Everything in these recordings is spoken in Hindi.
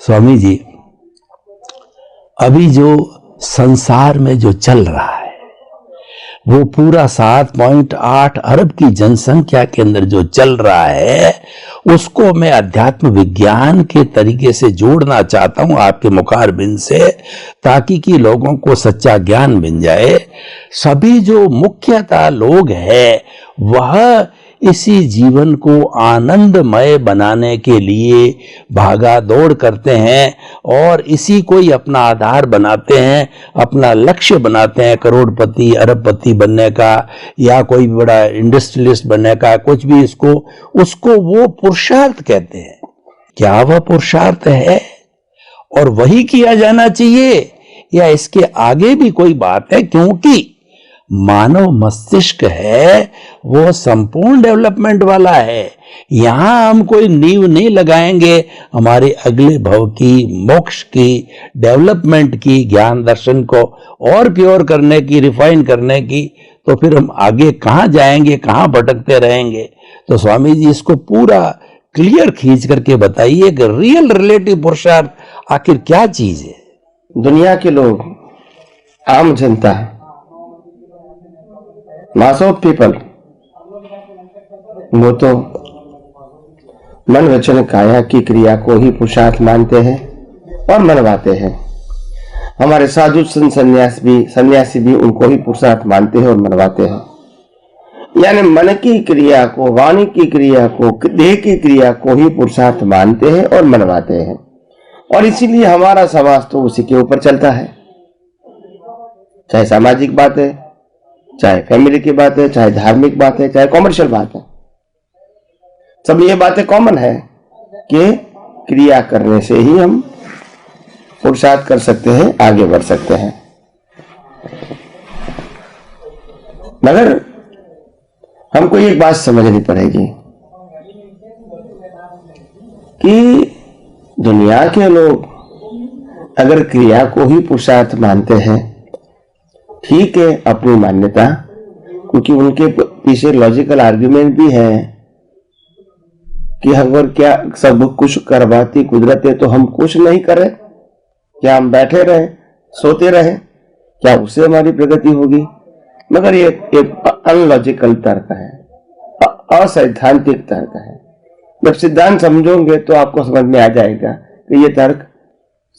स्वामी जी, अभी जो संसार में जो चल रहा है वो पूरा 7.8 अरब की जनसंख्या के अंदर जो चल रहा है उसको मैं अध्यात्म विज्ञान के तरीके से जोड़ना चाहता हूं आपके मुखारबिंद से, ताकि कि लोगों को सच्चा ज्ञान मिल जाए। सभी जो मुख्यतः लोग हैं वह इसी जीवन को आनंदमय बनाने के लिए भागा दौड़ करते हैं और इसी को ही अपना आधार बनाते हैं, अपना लक्ष्य बनाते हैं, करोड़पति अरबपति बनने का या कोई बड़ा इंडस्ट्रियलिस्ट बनने का, कुछ भी उसको वो पुरुषार्थ कहते हैं। क्या वह पुरुषार्थ है और वही किया जाना चाहिए या इसके आगे भी कोई बात है? क्योंकि मानव मस्तिष्क है वो संपूर्ण डेवलपमेंट वाला है। यहां हम कोई नींव नहीं लगाएंगे हमारे अगले भव की, मोक्ष की, डेवलपमेंट की, ज्ञान दर्शन को और प्योर करने की, रिफाइन करने की, तो फिर हम आगे कहां जाएंगे, कहां भटकते रहेंगे। तो स्वामी जी इसको पूरा क्लियर खींच करके बताइए कि रियल रिलेटिव पुरुषार्थ आखिर क्या चीज है। दुनिया के लोग, आम जनता, मास ऑफ पीपल, वो तो मन वचन काया की क्रिया को ही पुरुषार्थ मानते हैं और मनवाते हैं। हमारे साधु संत सन्यासी भी उनको ही पुरुषार्थ मानते हैं और मनवाते हैं। यानी मन की क्रिया को, वाणी की क्रिया को, देह की क्रिया को ही पुरुषार्थ मानते हैं और मनवाते हैं। और इसीलिए हमारा समाज तो उसी के ऊपर चलता है, चाहे सामाजिक बात है, चाहे फैमिली की बात है, चाहे धार्मिक बात है, चाहे कॉमर्शियल बात है। सब ये बातें कॉमन है कि क्रिया करने से ही हम पुरुषार्थ कर सकते हैं, आगे बढ़ सकते हैं। मगर हमको एक बात समझनी पड़ेगी कि दुनिया के लोग अगर क्रिया को ही पुरुषार्थ मानते हैं, ठीक है, अपनी मान्यता, क्योंकि उनके पीछे लॉजिकल आर्ग्यूमेंट भी है कि अगर क्या सब कुछ करवाती कुदरत है तो हम कुछ नहीं करें, क्या हम बैठे रहे, सोते रहे, क्या उससे हमारी प्रगति होगी? मगर ये एक अनलॉजिकल तर्क है, असैद्धांतिक तर्क है। जब सिद्धांत समझोगे तो आपको समझ में आ जाएगा कि ये तर्क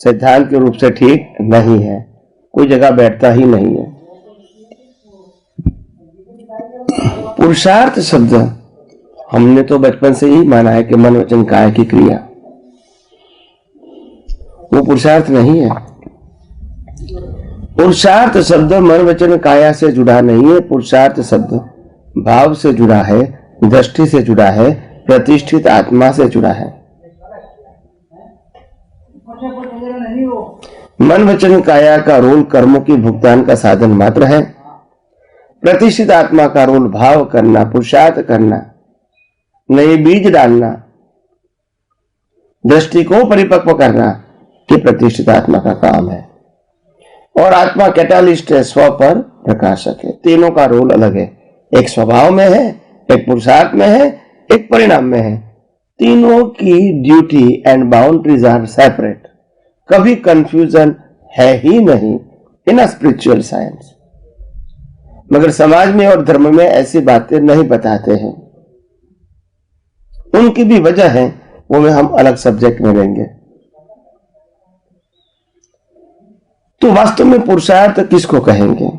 सिद्धांत के रूप से ठीक नहीं है, कोई जगह बैठता ही नहीं है। पुरुषार्थ शब्द हमने तो बचपन से ही माना है कि मन वचन काया की क्रिया, वो पुरुषार्थ नहीं है। पुरुषार्थ शब्द मन वचन काया से जुड़ा नहीं है। पुरुषार्थ शब्द भाव से जुड़ा है, दृष्टि से जुड़ा है, प्रतिष्ठित आत्मा से जुड़ा है। मन वचन काया का रोल कर्मों की भुगतान का साधन मात्र है। प्रतिष्ठित आत्मा का रोल भाव करना, पुरुषार्थ करना, नए बीज डालना, दृष्टि को परिपक्व करना, ये प्रतिष्ठित आत्मा का काम है। और आत्मा कैटालिस्ट है, स्व पर प्रकाशक है। तीनों का रोल अलग है, एक स्वभाव में है, एक पुरुषार्थ में है, एक परिणाम में है। तीनों की duty and boundaries are separate. कभी कंफ्यूजन है ही नहीं इन स्पिरिचुअल साइंस। मगर समाज में और धर्म में ऐसी बातें नहीं बताते हैं। उनकी भी वजह है, वो में हम अलग सब्जेक्ट में लेंगे। तो वास्तव में पुरुषार्थ किसको कहेंगे?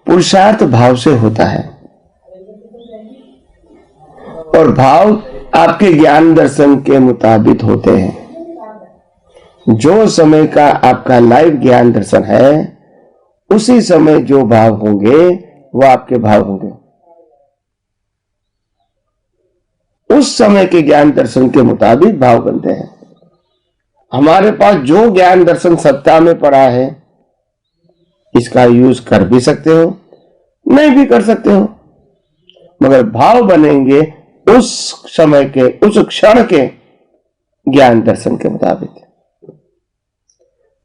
पुरुषार्थ भाव से होता है और भाव आपके ज्ञान दर्शन के मुताबिक होते हैं। जो समय का आपका लाइव ज्ञान दर्शन है, उसी समय जो भाव होंगे वो आपके भाव होंगे। उस समय के ज्ञान दर्शन के मुताबिक भाव बनते हैं। हमारे पास जो ज्ञान दर्शन सत्ता में पड़ा है, इसका यूज कर भी सकते हो, नहीं भी कर सकते हो, मगर भाव बनेंगे उस समय के, उस क्षण के ज्ञान दर्शन के मुताबिक।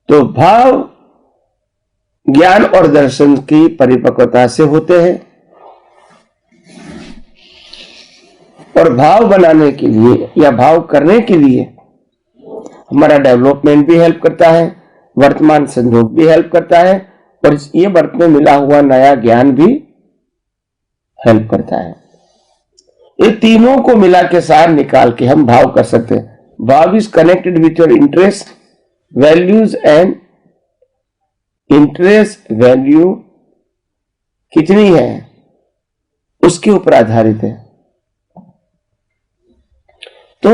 तो भाव ज्ञान और दर्शन की परिपक्वता से होते हैं और भाव बनाने के लिए या भाव करने के लिए हमारा डेवलपमेंट भी हेल्प करता है, वर्तमान संजोग भी हेल्प करता है, और ये वर्त में मिला हुआ नया ज्ञान भी हेल्प करता है। ये तीनों को मिला के सार निकाल के हम भाव कर सकते हैं। भाव is connected with your interest, values and interest value कितनी है उसके ऊपर आधारित है। तो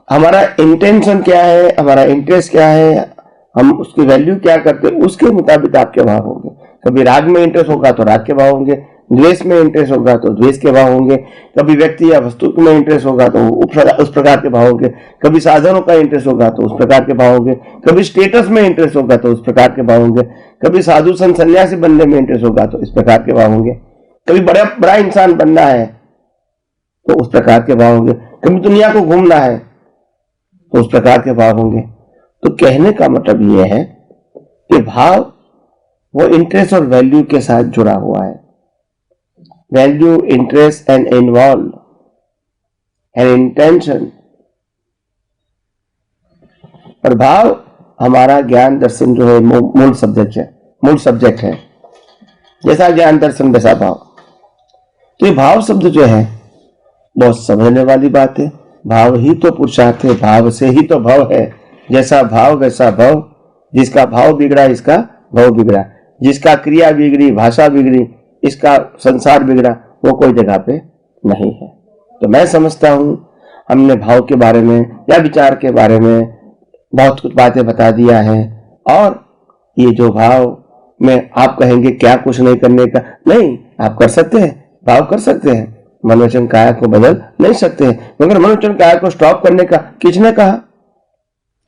हमारा इंटेंशन क्या है, हमारा इंटरेस्ट क्या है, हम उसकी वैल्यू क्या करते हैं, उसके मुताबिक आपके भाव होंगे। कभी राग में इंटरेस्ट होगा तो राग के भाव होंगे, द्वेष में इंटरेस्ट होगा तो द्वेष के भाव होंगे, कभी व्यक्ति या वस्तु में इंटरेस्ट होगा तो उस प्रकार के भाव होंगे, कभी साधनों का इंटरेस्ट होगा तो उस प्रकार के भाव होंगे, कभी स्टेटस में इंटरेस्ट होगा तो उस प्रकार के भाव होंगे, कभी साधु संत सन्यासी बनने में इंटरेस्ट होगा तो इस प्रकार के भाव होंगे, कभी बड़ा इंसान बनना है तो उस प्रकार के भाव होंगे, कभी दुनिया को घूमना है तो उस प्रकार के भाव होंगे। तो कहने का मतलब यह है कि भाव वो इंटरेस्ट और वैल्यू के साथ जुड़ा हुआ है। Value, interest and involve and intention. और भाव हमारा ज्ञान दर्शन जो है मूल सब्जेक्ट है। जैसा ज्ञान दर्शन वैसा भाव। तो ये भाव शब्द जो है बहुत समझने वाली बात है। भाव ही तो पुरुषार्थ है, भाव से ही तो भव है। जैसा भाव वैसा भव, जिसका भाव बिगड़ा इसका भव बिगड़ा, जिसका क्रिया बिगड़ी, भाषा बिगड़ी, इसका संसार बिगड़ा, वो कोई जगह पे नहीं है। तो मैं समझता हूं हमने भाव के बारे में या विचार के बारे में बहुत कुछ बातें बता दिया है। और ये जो भाव में आप कहेंगे क्या कुछ नहीं करने का, नहीं, आप कर सकते हैं, भाव कर सकते हैं, मनोवचन काया को बदल नहीं सकते हैं। मगर मनोवचन काया को स्टॉप करने का किसने कहा?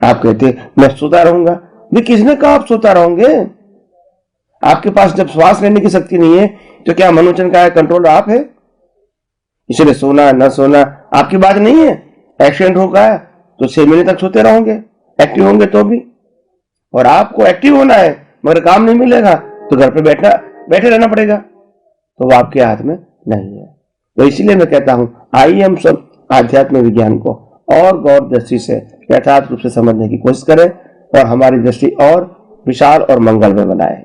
आप कहते मैं सोता रहूंगा, भी किसने कहा आप सोता रहोगे? आपके पास जब श्वास लेने की शक्ति नहीं है तो क्या मनोवचन काया कंट्रोल आप है? इसलिए सोना न सोना आपकी बात नहीं है। एक्सीडेंट होगा तो 6 महीने तक सोते रहोगे, एक्टिव होंगे तो भी। और आपको एक्टिव होना है मगर काम नहीं मिलेगा तो घर पे बैठे रहना पड़ेगा, तो वो आपके हाथ में नहीं है। तो इसीलिए मैं कहता हूं आइए हम सब आध्यात्म विज्ञान को और गौर दृष्टि से यथार्थ रूप से समझने की कोशिश करें और हमारी दृष्टि और विशाल और मंगलमय बनाए।